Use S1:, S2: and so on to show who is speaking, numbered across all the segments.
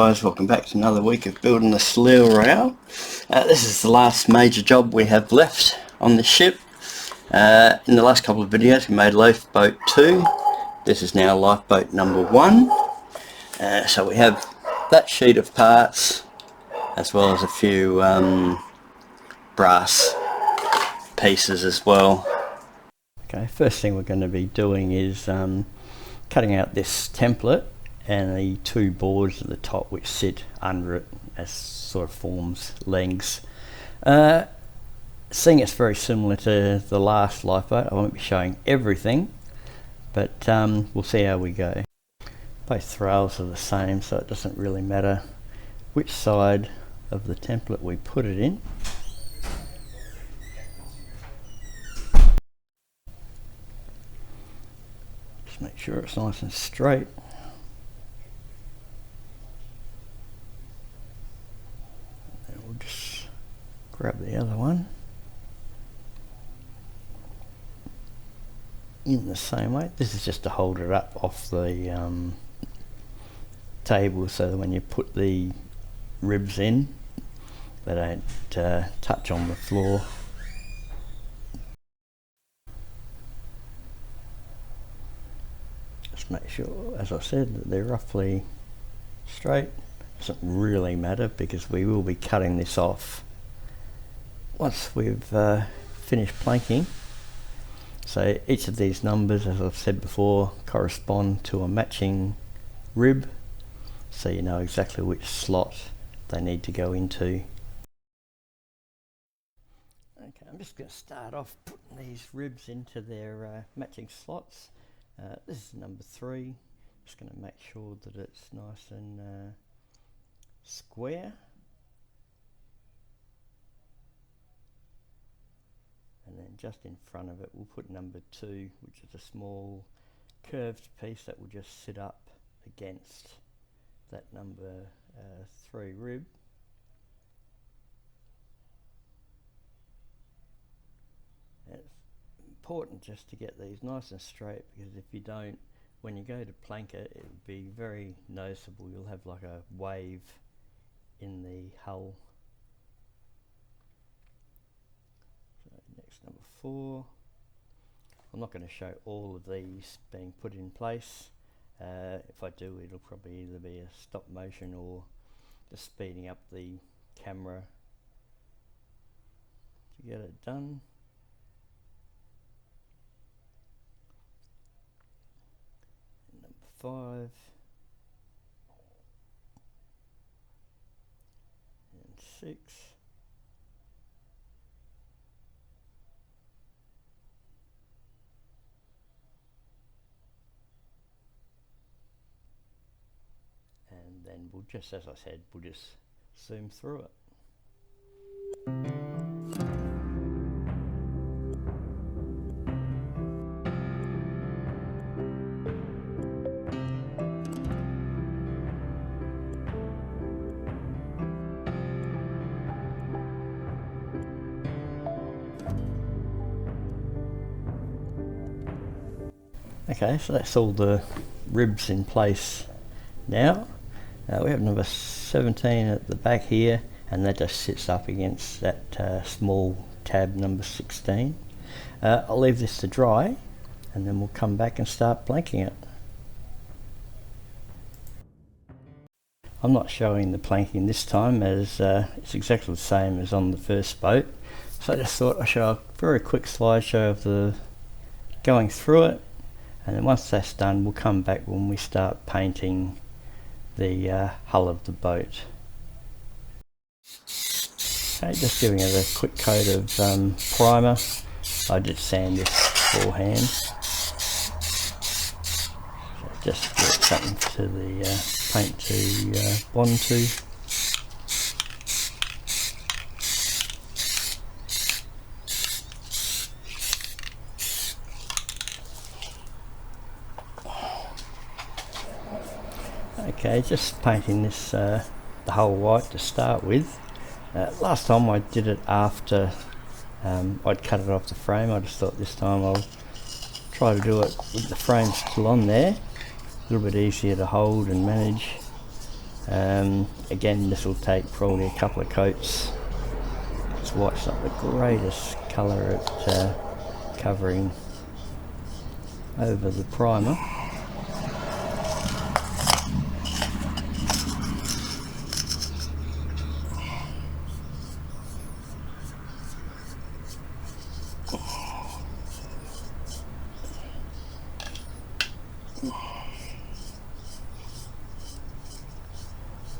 S1: guys, welcome back to another week of building the Soleil rail. This is the last major job we have left on the ship. In the last couple of videos we made lifeboat 2. This is now lifeboat number 1. So we have that sheet of parts as well as a few brass pieces as well. Okay, first thing we're going to be doing is cutting out this template and the two boards at the top which sit under it as sort of forms legs. Seeing it's very similar to the last lifeboat, I won't be showing everything, but we'll see how we go. Both rails are the same, so it doesn't really matter which side of the template we put it in. Just make sure it's nice and straight. Just grab the other one in the same way. This is just to hold it up off the table so that when you put the ribs in they don't touch on the floor. Just make sure, as I said, that they're roughly straight. Doesn't really matter because we will be cutting this off once we've finished planking. So each of these numbers, as I've said before, correspond to a matching rib, so you know exactly which slot they need to go into. Okay, I'm just going to start off putting these ribs into their matching slots. This is number 3. Just going to make sure that it's nice and square, and then just in front of it we'll put number 2, which is a small curved piece that will just sit up against that number 3 rib. And it's important just to get these nice and straight, because if you don't, when you go to plank it, it will be very noticeable. You'll have like a wave in the hull. So next, number 4. I'm not going to show all of these being put in place. If I do, it'll probably either be a stop motion or just speeding up the camera to get it done. Number 5. And 6. And then we'll just, as I said, we'll just zoom through it. Okay, so that's all the ribs in place now. We have number 17 at the back here, and that just sits up against that small tab number 16. I'll leave this to dry and then we'll come back and start planking it. I'm not showing the planking this time, as it's exactly the same as on the first boat. So I just thought I'd show a very quick slideshow of the going through it, and then once that's done we'll come back when we start painting the hull of the boat. Okay, just giving it a quick coat of primer. I did sand this beforehand. So just get something to the paint to bond to. Okay, just painting this the hull white to start with. Last time I did it after I'd cut it off the frame. I just thought this time I'll try to do it with the frame still on there. A little bit easier to hold and manage. Again, this will take probably a couple of coats. This white's not the greatest colour at covering over the primer.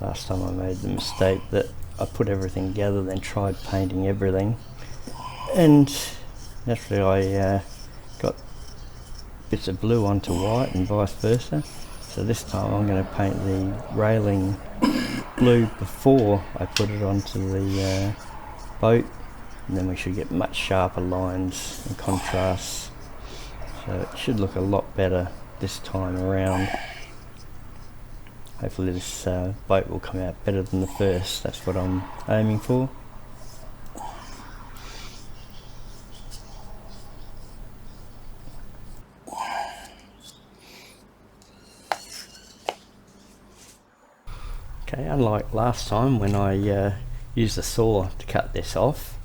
S1: Last time I made the mistake that I put everything together, then tried painting everything, and naturally I got bits of blue onto white and vice versa. So this time I'm going to paint the railing blue before I put it onto the boat, and then we should get much sharper lines and contrasts. So it should look a lot better this time around. Hopefully this boat will come out better than the first. That's what I'm aiming for. Okay, unlike last time when I used the saw to cut this off,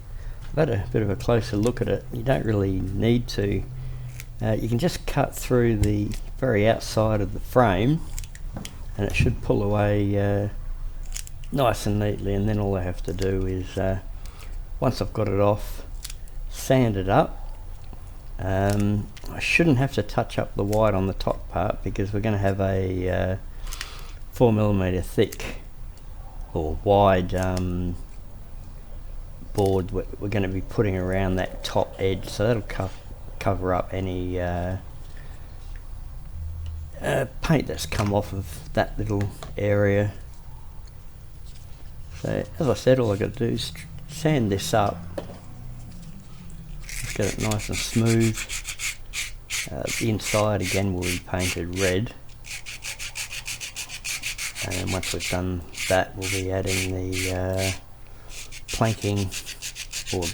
S1: I've had a bit of a closer look at it. You don't really need to. You can just cut through the very outside of the frame, and it should pull away nice and neatly, and then all I have to do is, once I've got it off, sand it up. I shouldn't have to touch up the white on the top part because we're going to have a 4mm thick or wide board we're going to be putting around that top edge, so that'll cover up any paint that's come off of that little area. So as I said, all I've got to do is sand this up, just get it nice and smooth. The inside again will be painted red, and then once we've done that we'll be adding the planking or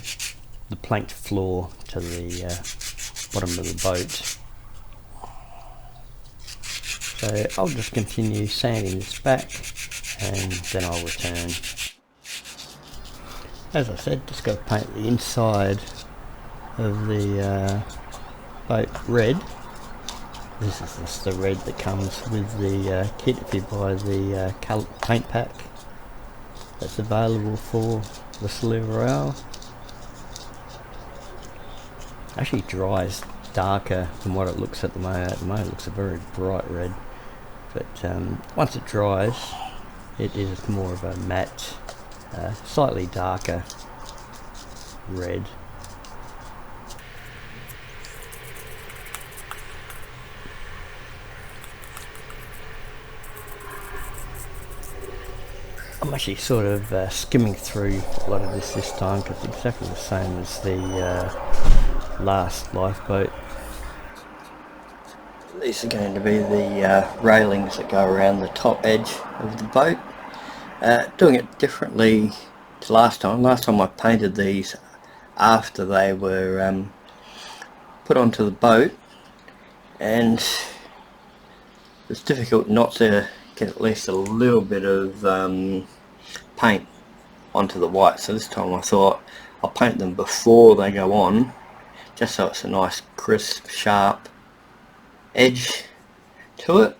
S1: the planked floor to the bottom of the boat. So I'll just continue sanding this back and then I'll return. As I said, just got to paint the inside of the boat red. This is just the red that comes with the kit if you buy the paint pack that's available for the Soleil. Actually dries darker than what it looks at the moment. At the moment it looks a very bright red, but once it dries it is more of a matte, slightly darker red. I'm actually sort of skimming through a lot of this time because it's exactly the same as the last lifeboat. These are going to be the railings that go around the top edge of the boat. Doing it differently to last time. Last time I painted these after they were put onto the boat, and it's difficult not to get at least a little bit of paint onto the white. So this time I thought I'll paint them before they go on, just so it's a nice crisp sharp edge to it.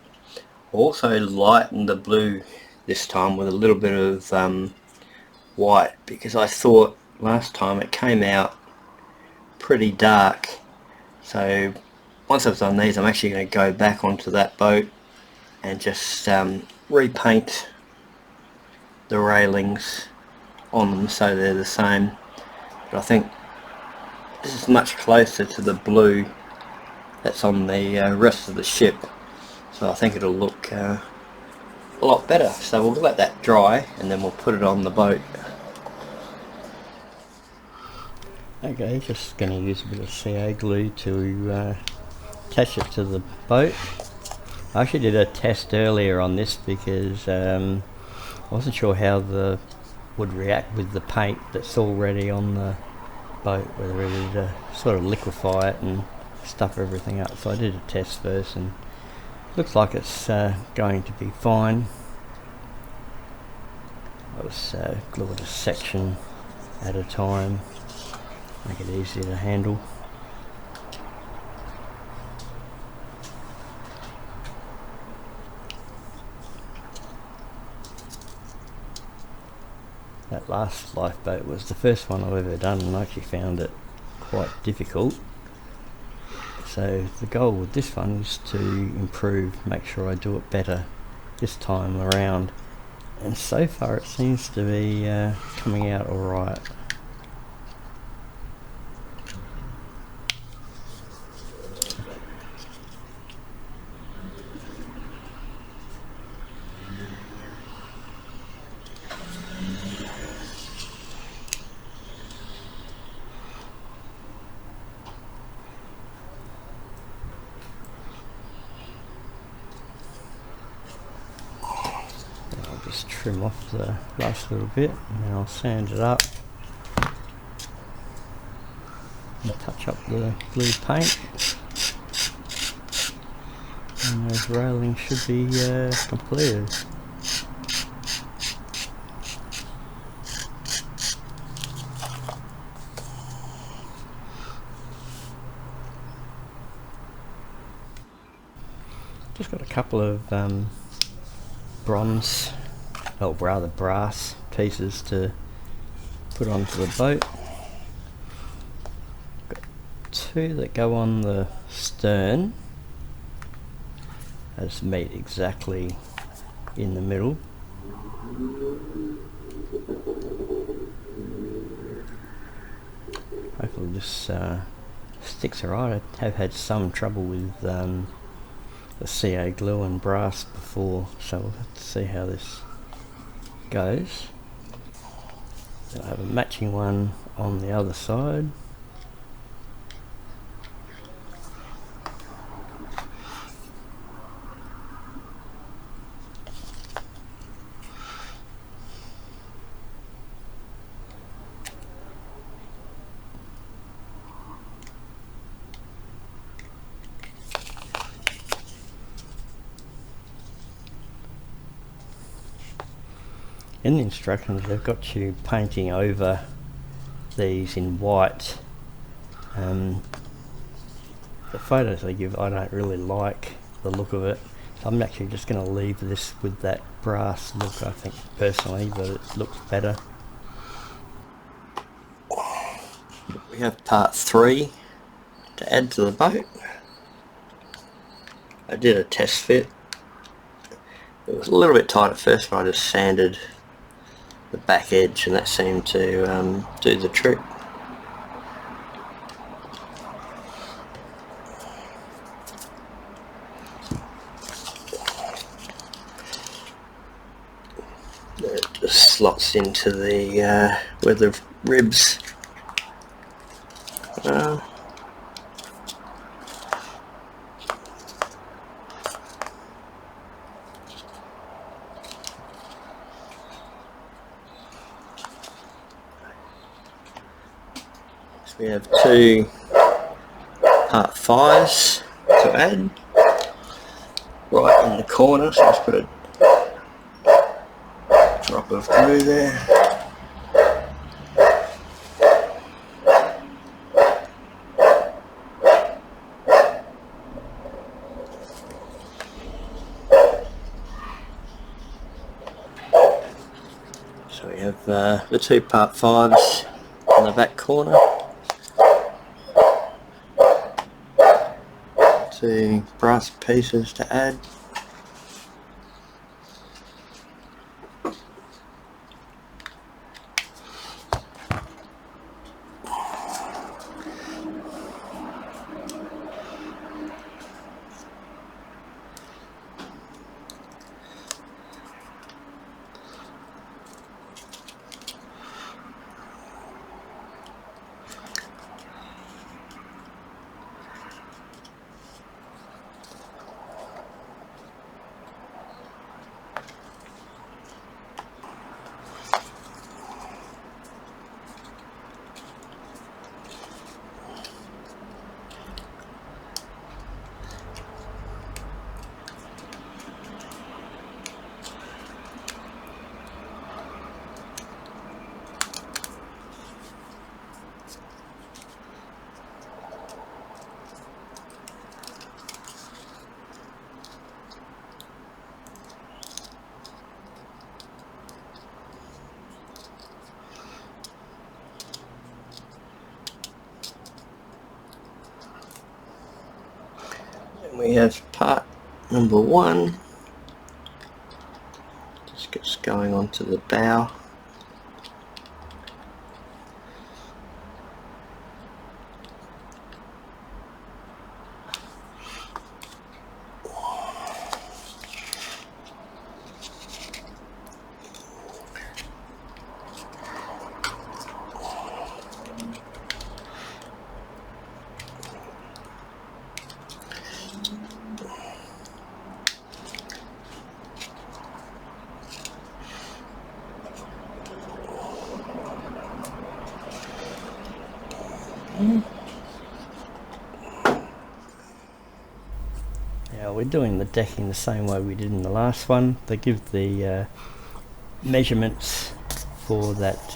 S1: Also lighten the blue this time with a little bit of white, because I thought last time it came out pretty dark. So once I've done these, I'm actually going to go back onto that boat and just repaint the railings on them so they're the same. But I think this is much closer to the blue that's on the rest of the ship, so I think it'll look a lot better. So we'll let that dry and then we'll put it on the boat. Okay, just going to use a bit of CA glue to attach it to the boat. I actually did a test earlier on this because I wasn't sure how the would react with the paint that's already on the boat, whether it would sort of liquefy it and stuff everything up. So I did a test first and looks like it's going to be fine. I was glued a section at a time, make it easier to handle. That last lifeboat was the first one I've ever done, and I actually found it quite difficult. So the goal with this one is to improve, make sure I do it better this time around. And so far it seems to be coming out alright. Just trim off the last little bit and then I'll sand it up and touch up the blue paint, and those railings should be completed. Just got a couple of bronze, or rather brass pieces to put onto the boat. Got two that go on the stern, as meet exactly in the middle. Hopefully this sticks alright. I have had some trouble with the CA glue and brass before, so we'll have to see how this goes. I have a matching one on the other side. In the instructions they've got you painting over these in white. The photos they give, I don't really like the look of it, so I'm actually just going to leave this with that brass look, I think personally, but it looks better. We have part 3 to add to the boat. I did a test fit. It was a little bit tight at first, but I just sanded the back edge and that seemed to do the trick. It just slots into the where the ribs are. We have 2 part 5s to add right in the corner, so let's put a drop of glue there. So we have the 2 part 5s in the back corner. 2 brass pieces to add. We have part number 1, just gets going onto the bow. Now we're doing the decking the same way we did in the last one. They give the measurements for that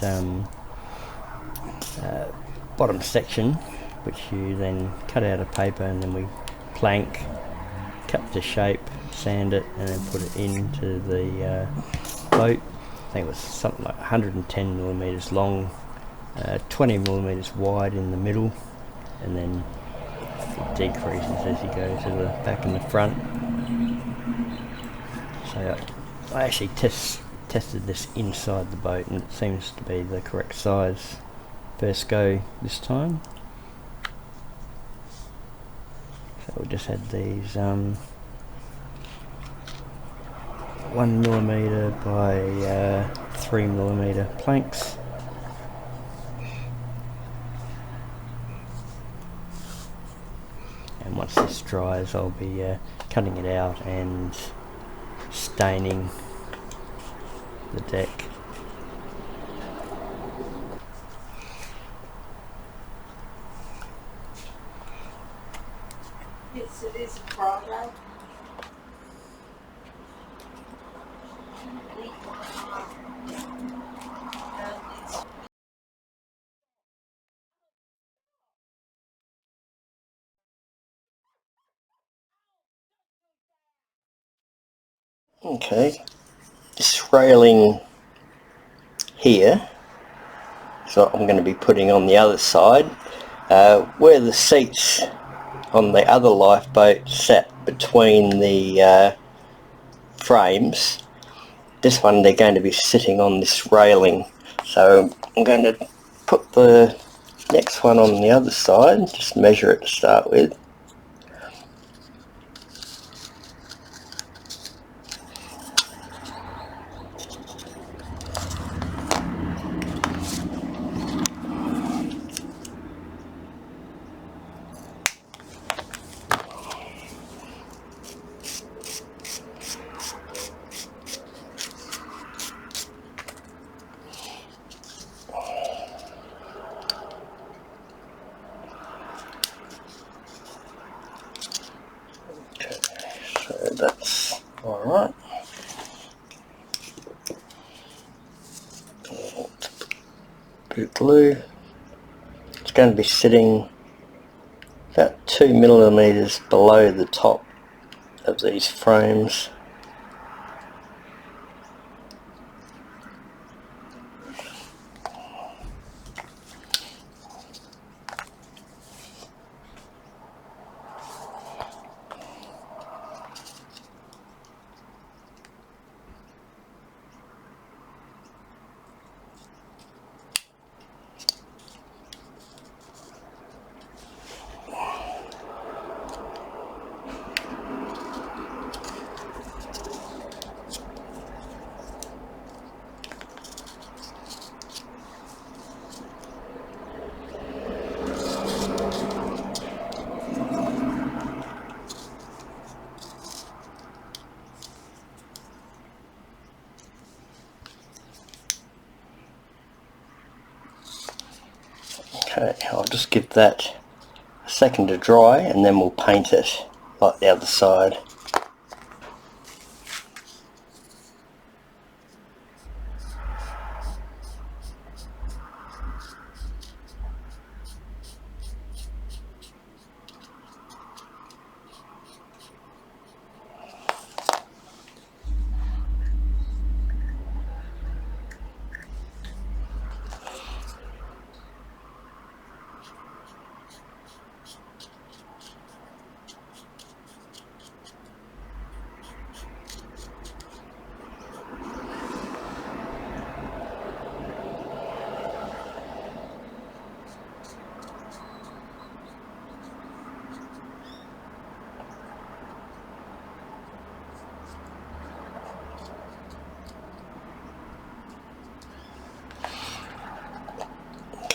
S1: bottom section, which you then cut out of paper, and then we plank, cut to shape, sand it, and then put it into the boat. I think it was something like 110 millimeters long, 20 millimeters wide in the middle, and then it decreases as you go to the back and the front. So I actually tested this inside the boat, and it seems to be the correct size first go this time. So we just had these 1mm by 3mm planks. And once this dries, I'll be cutting it out and staining the deck.
S2: Yes, it is a product.
S1: Okay, this railing here is what I'm going to be putting on the other side, where the seats on the other lifeboat sat between the frames. This one they're going to be sitting on this railing, so I'm going to put the next one on the other side, just measure it to start with. So that's alright. Blue glue. It's going to be sitting about 2mm below the top of these frames. Okay, I'll just give that a second to dry, and then we'll paint it like the other side.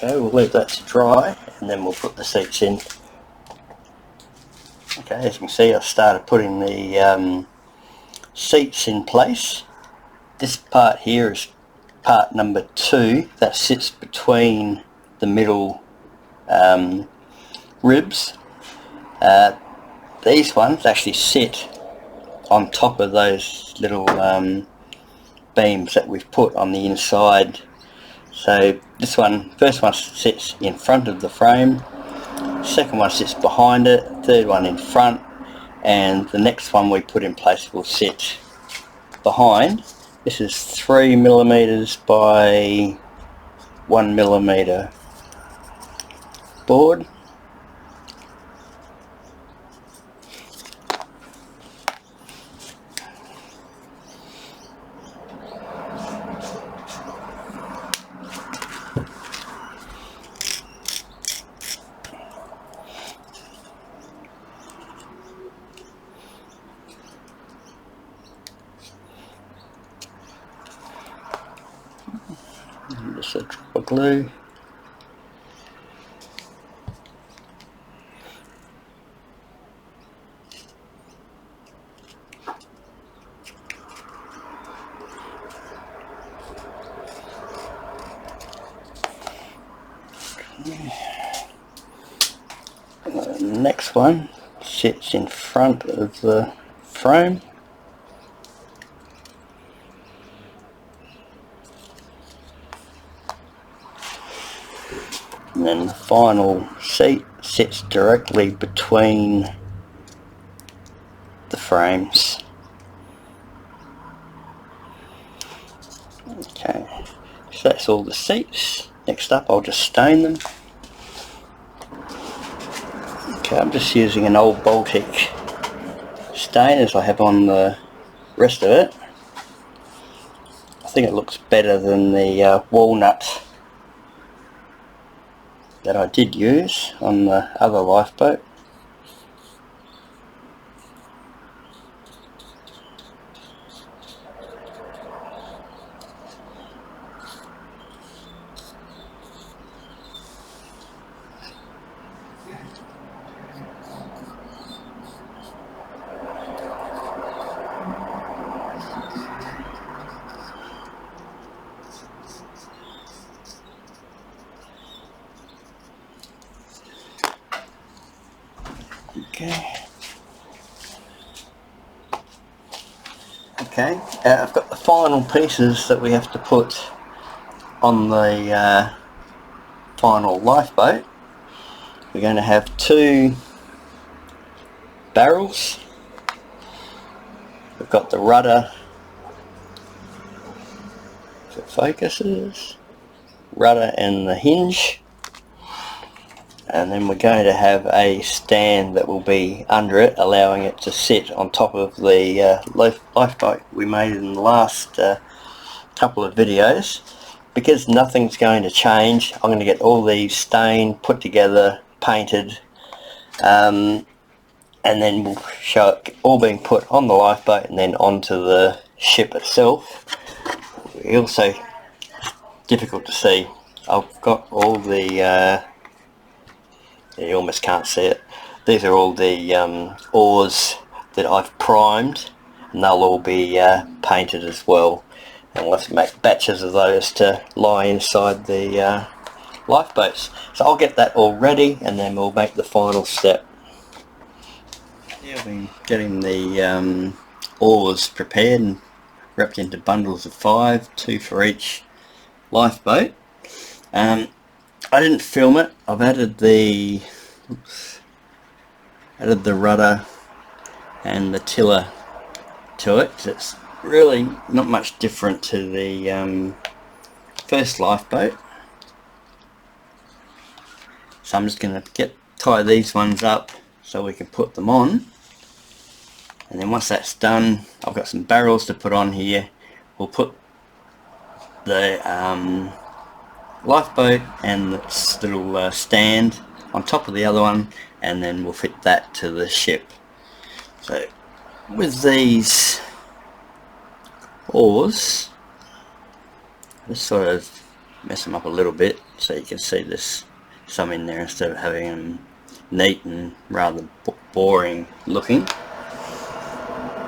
S1: Okay, we'll leave that to dry and then we'll put the seats in. Okay, as you can see, I've started putting the seats in place. This part here is part number 2 that sits between the middle ribs. These ones actually sit on top of those little beams that we've put on the inside. So this one, first one sits in front of the frame, second one sits behind it, third one in front, and the next one we put in place will sit behind. This is 3mm by 1mm board. Just a drop of glue. The next one sits in front of the frame. And then the final seat sits directly between the frames. Okay, so that's all the seats. Next up, I'll just stain them. Okay, I'm just using an old Baltic stain as I have on the rest of it. I think it looks better than the walnut that I did use on the other lifeboat. Okay, I've got the final pieces that we have to put on the final lifeboat. We're going to have 2 barrels. We've got the rudder, if it focuses, rudder and the hinge. And then we're going to have a stand that will be under it, allowing it to sit on top of the lifeboat we made in the last couple of videos. Because nothing's going to change, I'm going to get all these stained, put together, painted, and then we'll show it all being put on the lifeboat and then onto the ship itself. Also, difficult to see, I've got all the you almost can't see it. These are all the oars that I've primed, and they'll all be painted as well. And we'll have to make batches of those to lie inside the lifeboats. So I'll get that all ready and then we'll make the final step. Yeah, I've been getting the oars prepared and wrapped into bundles of 5, 2 for each lifeboat. I didn't film it. I've added the rudder and the tiller to it. It's really not much different to the first lifeboat. So I'm just going to tie these ones up so we can put them on. And then once that's done, I've got some barrels to put on here. We'll put the lifeboat and this little stand on top of the other one, and then we'll fit that to the ship. So with these oars, just sort of mess them up a little bit so you can see there's some in there instead of having them neat and rather boring looking.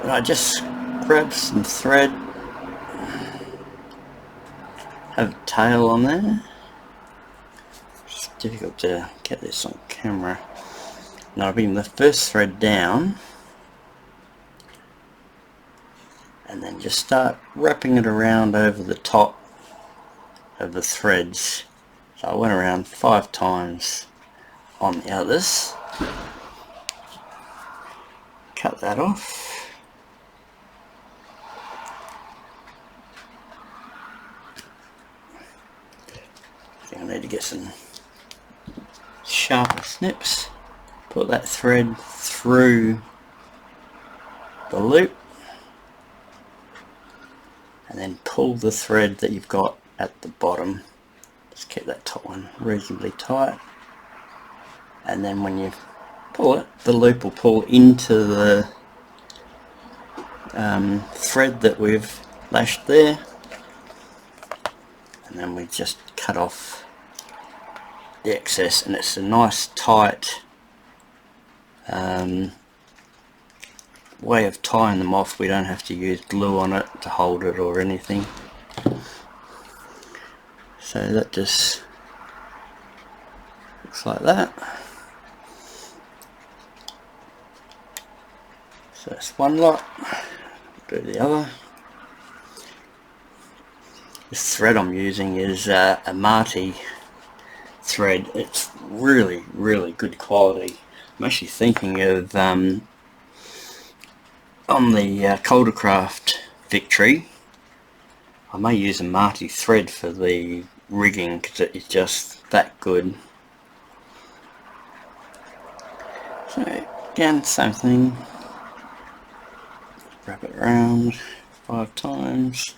S1: And I just grab some thread, have a tail on there. It's difficult to get this on camera. Now I bring the first thread down and then just start wrapping it around over the top of the threads. So I went around 5 times on the others. Cut that off. I think I need to get some sharper snips. Put that thread through the loop and then pull the thread that you've got at the bottom. Just keep that top one reasonably tight, and then when you pull it, the loop will pull into the thread that we've lashed there, and then we just cut off the excess, and it's a nice tight way of tying them off. We don't have to use glue on it to hold it or anything. So that just looks like that. So that's one lot. Do the other. This thread I'm using is a Marti thread. It's really good quality. I'm actually thinking of on the Caldercraft Victory, I may use a Marti thread for the rigging because it is just that good. So again, same thing. Wrap it around 5 times.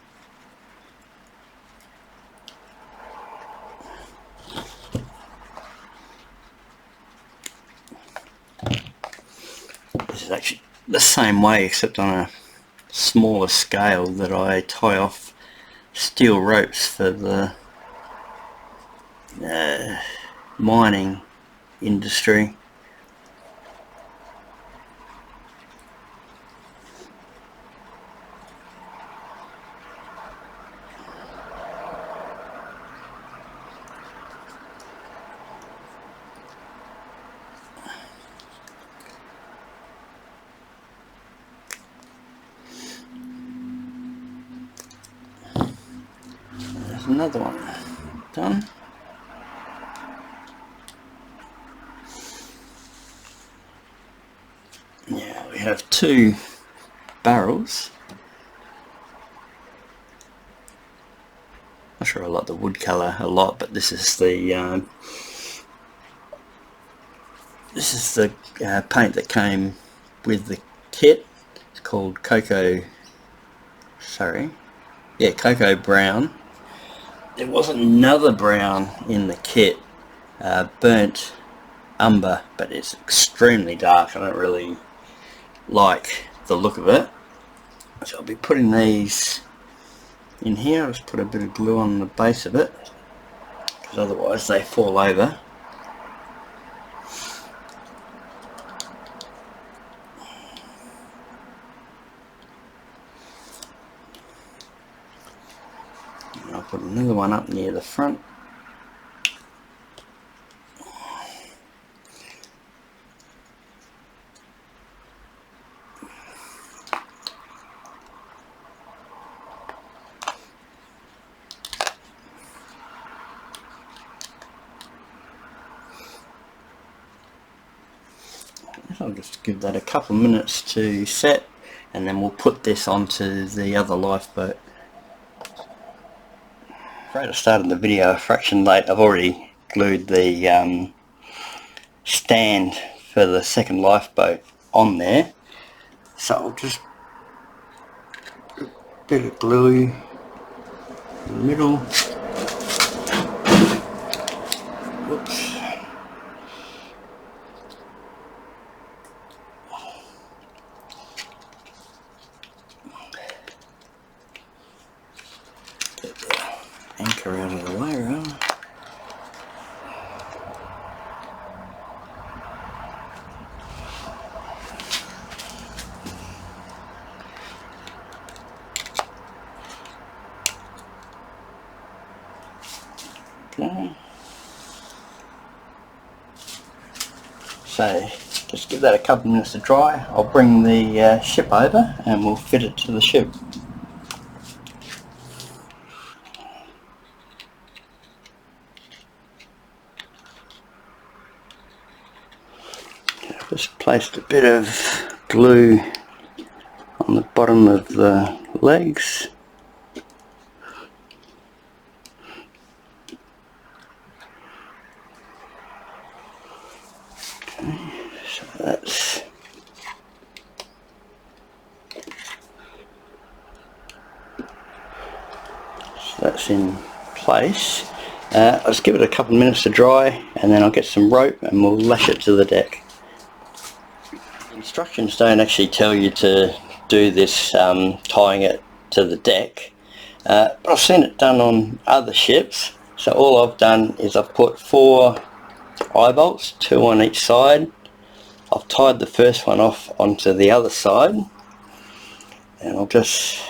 S1: This is actually the same way, except on a smaller scale, that I tie off steel ropes for the mining industry. There's another one done. Yeah, we have 2 barrels. Not sure I like the wood colour a lot, but this is the paint that came with the kit. It's called Cocoa Brown. There was another brown in the kit, burnt umber, but it's extremely dark. I don't really like the look of it. So I'll be putting these in here. I'll just put a bit of glue on the base of it, because otherwise they fall over. And I'll put another one up near the front. I'll just give that a couple of minutes to set, and then we'll put this onto the other lifeboat. Afraid I started the video a fraction late. I've already glued the stand for the second lifeboat on there, so I'll just put a bit of glue in the middle. Whoops. Get the anchor out of the way, right? So just give that a couple of minutes to dry. I'll bring the ship over and we'll fit it to the ship. Just placed a bit of glue on the bottom of the legs. Okay, so that's in place. I'll just give it a couple of minutes to dry and then I'll get some rope and we'll lash it to the deck. Instructions don't actually tell you to do this tying it to the deck, but I've seen it done on other ships. So all I've done is I've put 4 eye bolts, 2 on each side. I've tied the first one off onto the other side and I'll just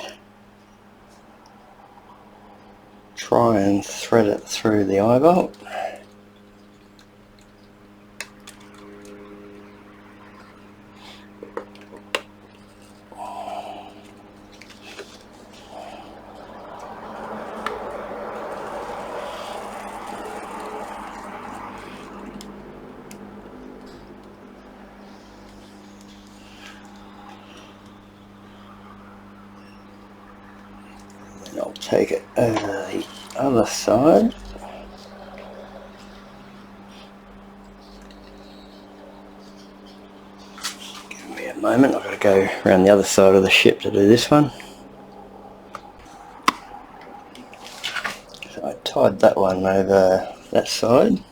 S1: try and thread it through the eye bolt. I'll take it over the other side. Give me a moment, I've got to go around the other side of the ship to do this one. So I tied that one over that side.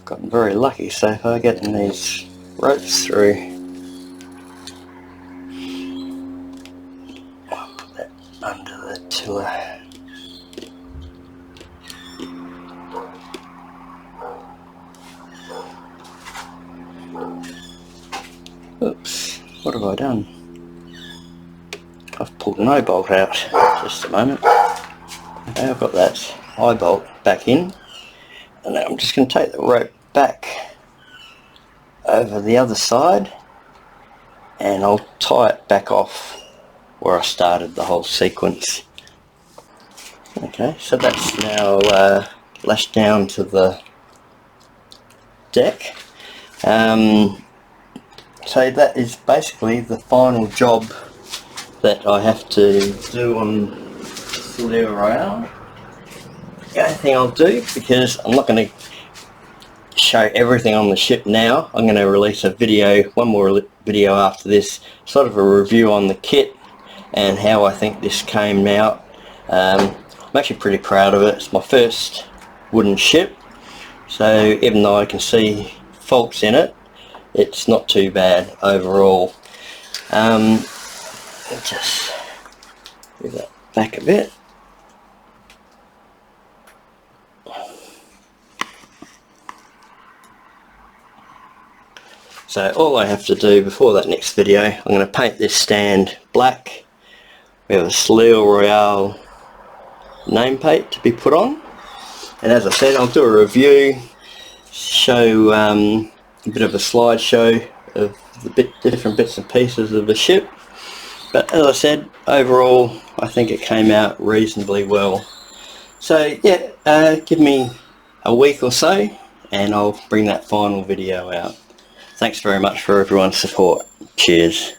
S1: Gotten very lucky so far getting these ropes through. I'll put that under the tiller. Oops, what have I done? I've pulled an eye bolt out. Just a moment. Okay, I've got that eye bolt back in. And now I'm just going to take the rope back over the other side and I'll tie it back off where I started the whole sequence. Okay, so that's now lashed down to the deck. So that is basically the final job that I have to do on Soleil. The only thing I'll do, because I'm not going to show everything on the ship now, I'm going to release a video, one more video after this, sort of a review on the kit and how I think this came out. I'm actually pretty proud of it. It's my first wooden ship, so even though I can see faults in it, it's not too bad overall. Just move that back a bit. So all I have to do before that next video, I'm going to paint this stand black. We have a Soleil nameplate to be put on, and as I said, I'll do a review, show a bit of a slideshow of the different bits and pieces of the ship. But as I said, overall I think it came out reasonably well. So yeah, give me a week or so and I'll bring that final video out. Thanks very much for everyone's support. Cheers.